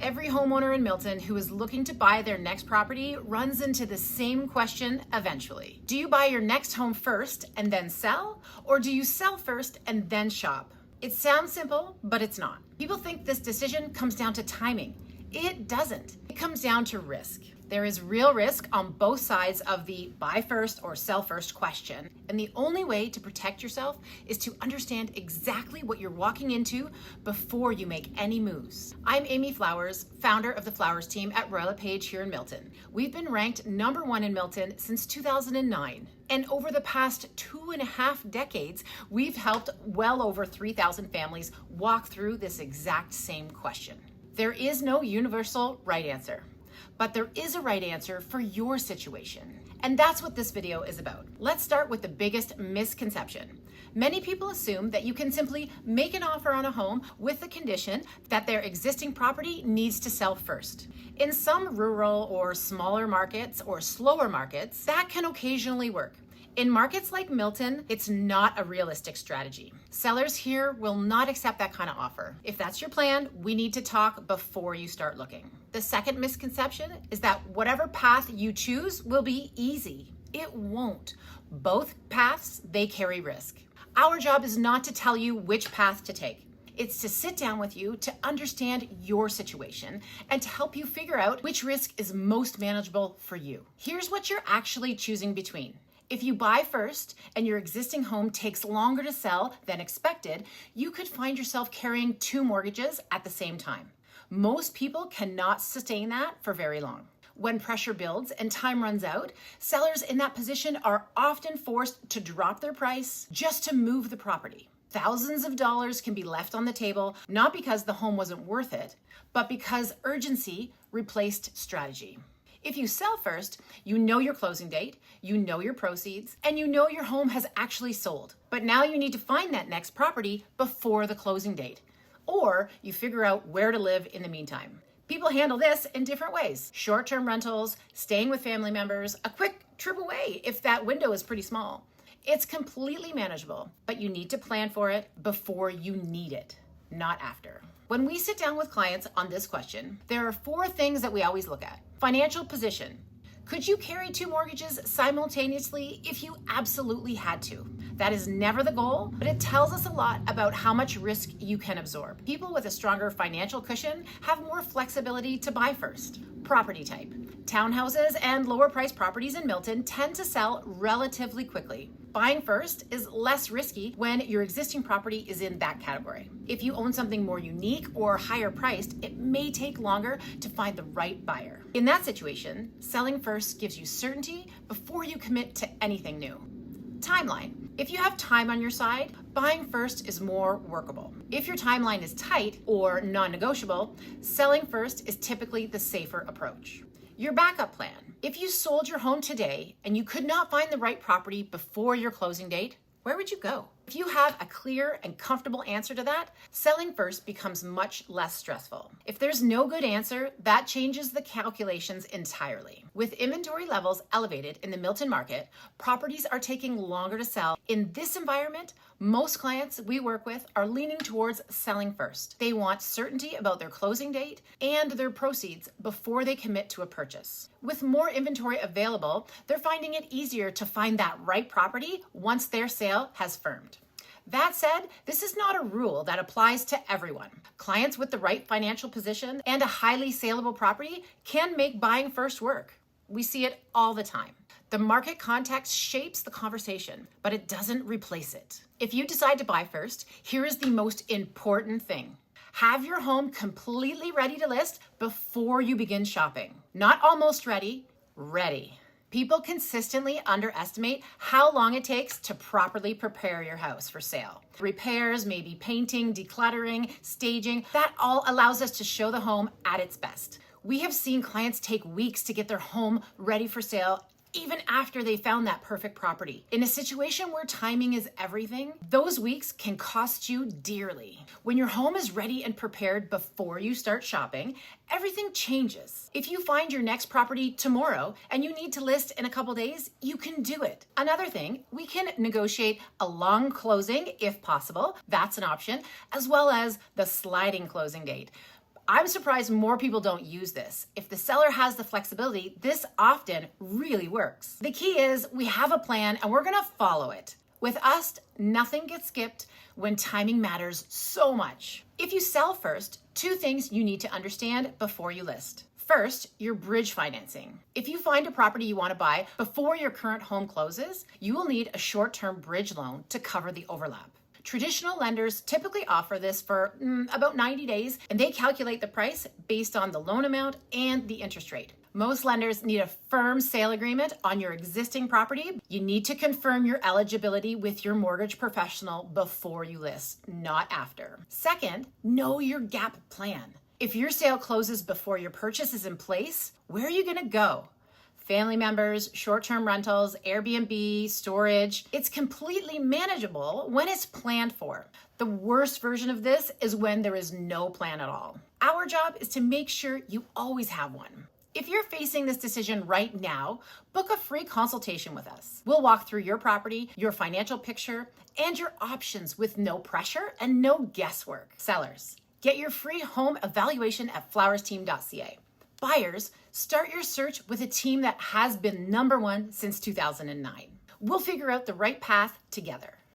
Every homeowner in Milton who is looking to buy their next property runs into the same question eventually. Do you buy your next home first and then sell? Or do you sell first and then shop? It sounds simple, but it's not. People think this decision comes down to timing. It doesn't. It comes down to risk. There is real risk on both sides of the buy first or sell first question. And the only way to protect yourself is to understand exactly what you're walking into before you make any moves. I'm Amy Flowers, founder of the Flowers team at Royal LePage here in Milton. We've been ranked #1 in Milton since 2009. And over the past 2.5 decades, we've helped well over 3,000 families walk through this exact same question. There is no universal right answer, but there is a right answer for your situation. And that's what this video is about. Let's start with the biggest misconception. Many people assume that you can simply make an offer on a home with the condition that their existing property needs to sell first. In some rural or smaller markets or slower markets, that can occasionally work. In markets like Milton, it's not a realistic strategy. Sellers here will not accept that kind of offer. If that's your plan, we need to talk before you start looking. The second misconception is that whatever path you choose will be easy. It won't. Both paths, they carry risk. Our job is not to tell you which path to take. It's to sit down with you to understand your situation and to help you figure out which risk is most manageable for you. Here's what you're actually choosing between. If you buy first and your existing home takes longer to sell than expected, you could find yourself carrying 2 mortgages at the same time. Most people cannot sustain that for very long. When pressure builds and time runs out, sellers in that position are often forced to drop their price just to move the property. Thousands of dollars can be left on the table, not because the home wasn't worth it, but because urgency replaced strategy. If you sell first, you know your closing date, you know your proceeds, and you know your home has actually sold. But now you need to find that next property before the closing date, or you figure out where to live in the meantime. People handle this in different ways. Short-term rentals, staying with family members, a quick trip away if that window is pretty small. It's completely manageable, but you need to plan for it before you need it, not after. When we sit down with clients on this question, there are 4 things that we always look at. Financial position. Could you carry 2 mortgages simultaneously if you absolutely had to? That is never the goal, but it tells us a lot about how much risk you can absorb. People with a stronger financial cushion have more flexibility to buy first. Property type. Townhouses and lower priced properties in Milton tend to sell relatively quickly. Buying first is less risky when your existing property is in that category. If you own something more unique or higher priced, it may take longer to find the right buyer. In that situation, selling first gives you certainty before you commit to anything new. Timeline. If you have time on your side, buying first is more workable. If your timeline is tight or non-negotiable, selling first is typically the safer approach. Your backup plan. If you sold your home today and you could not find the right property before your closing date, where would you go? If you have a clear and comfortable answer to that, selling first becomes much less stressful. If there's no good answer, that changes the calculations entirely. With inventory levels elevated in the Milton market, properties are taking longer to sell. In this environment, most clients we work with are leaning towards selling first. They want certainty about their closing date and their proceeds before they commit to a purchase. With more inventory available, they're finding it easier to find that right property once their sale has firmed. That said, this is not a rule that applies to everyone. Clients with the right financial position and a highly saleable property can make buying first work. We see it all the time. The market context shapes the conversation, but it doesn't replace it. If you decide to buy first, here is the most important thing. Have your home completely ready to list before you begin shopping. Not almost ready, ready. People consistently underestimate how long it takes to properly prepare your house for sale. Repairs, maybe painting, decluttering, staging, that all allows us to show the home at its best. We have seen clients take weeks to get their home ready for sale even after they found that perfect property. In a situation where timing is everything, those weeks can cost you dearly. When your home is ready and prepared before you start shopping, everything changes. If you find your next property tomorrow and you need to list in a couple days, you can do it. Another thing, we can negotiate a long closing if possible. That's an option, as well as the sliding closing date. I'm surprised more people don't use this. If the seller has the flexibility, this often really works. The key is we have a plan and we're gonna follow it. With us, nothing gets skipped when timing matters so much. If you sell first, 2 things you need to understand before you list. First, your bridge financing. If you find a property you want to buy before your current home closes, you will need a short-term bridge loan to cover the overlap. Traditional lenders typically offer this for about 90 days, and they calculate the price based on the loan amount and the interest rate. Most lenders need a firm sale agreement on your existing property. You need to confirm your eligibility with your mortgage professional before you list, not after. Second, know your gap plan. If your sale closes before your purchase is in place, where are you going to go? Family members, short-term rentals, Airbnb, storage. It's completely manageable when it's planned for. The worst version of this is when there is no plan at all. Our job is to make sure you always have one. If you're facing this decision right now, book a free consultation with us. We'll walk through your property, your financial picture, and your options with no pressure and no guesswork. Sellers, get your free home evaluation at flowersteam.ca. Buyers, start your search with a team that has been #1 since 2009. We'll figure out the right path together.